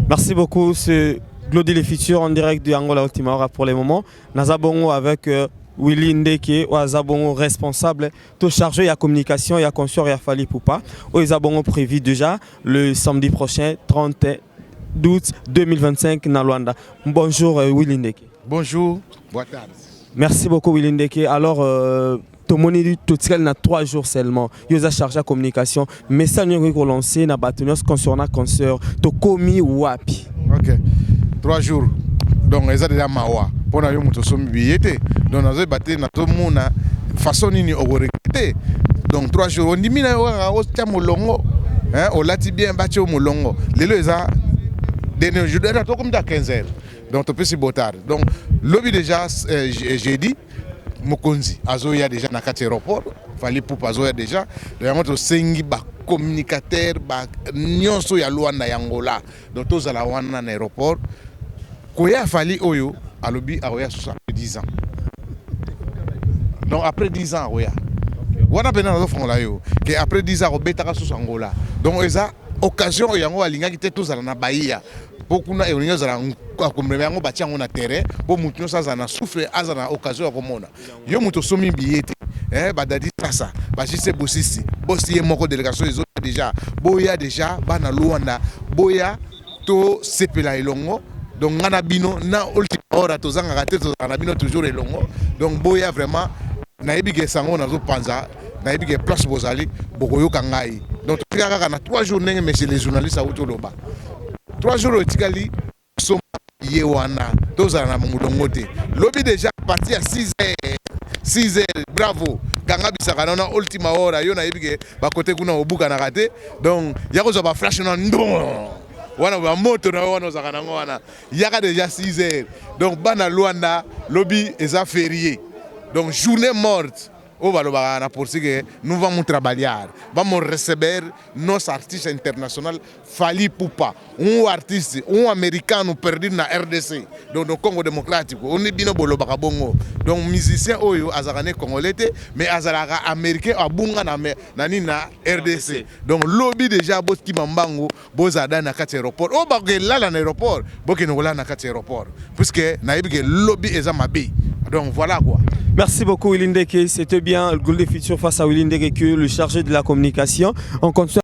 Merci beaucoup, c'est Glody les Futurs en direct du Angola Ultima Hora pour le moment. Nazabongo avec Willy Ndeke, ou Azabongo responsable, tout chargé, il y a communication, il y a conscience, il y a Fali Poupa. Ou Azabongo prévu déjà le samedi prochain, 30 août 2025, dans Luanda. Bonjour Willy Ndeke. Bonjour, bonne tarde. Merci beaucoup Willy Ndeke. Alors, tout le monde a 3 jours seulement. Il a chargé la communication. Mais ça, nous avons lancé na bâtonneuse concernant concert. To komi wapi. Ok. 3 jours. Donc, ils ont déjà mawa. Pour nous, nous sommes billets. Donc, nous avons battu notre monde façon ni au recruter. Donc, 3 jours. On dit mina au molongo. Hein, on l'a dit bien battu au molongo. Les deux ça. Dernier jour, on a comme dans 15 heures. Donc, tu peux se botter. Donc, lobby déjà, j'ai dit. Mokonzi azoya déjà na kati aéroport Fali Poupa azoya déjà vraiment to sengi ba communicateur ba nyonso ya Luanda ya Angola donc to zala wana na aéroport koya Fali oyo alobi aoya 10 ans donc après 10 ans oya wana pena na fongola yo que après 10 ans obetaka sous Angola donc eza occasion yango alinga kite to zala na Bahia beaucoup na elinga zala akombe yango bati yango na terrain bo mutu no saza na souffle azana occasion ya komona yo mutu somi billet badadi sasa bashise bosisi bosi moko délégation ezo déjà boya déjà bana Luanda boya to sepela elongo donc ngana bino na ultima hora to zanga kate to zanga bino toujours elongo donc boya vraiment na ebige sango na zo panza na ebige place bozali bokoyoka ngai donc tukaka na 3 jours ndenge monsieur les journalistes auto loba 3 jours otikali soma yewana tozala na mulongo te lobi déjà parti à 6 heures bravo kanga bisaka na ultima hora yo na yebike ba côté kuna obuka na kate donc yako zo ba flash na ndon wana ba moto na wana zaka na wana yaka déjà 6 heures donc bana Luanda lobi eza férié donc journée morte. On va le pour que nous allons travailler. Nous allons recevoir nos artistes internationaux, Fali Poupa, un artiste, un américain nous perdu dans la RDC, donc le Congo démocratique. On est bien au Bolobakabongo. Donc musicien oyo azarane congolais mais azaraka américain a bunga na RDC. Donc lobby déjà bos ki mambango bozada na kati aéroport. O ba là na aéroport, boke no la na kati aéroport. Puisque na yebike lobby ezamabe. Donc voilà quoi. Merci beaucoup Willy Ndeke, c'était bien le Goal des Futurs face à Willy Ndeke, le chargé de la communication. On continue.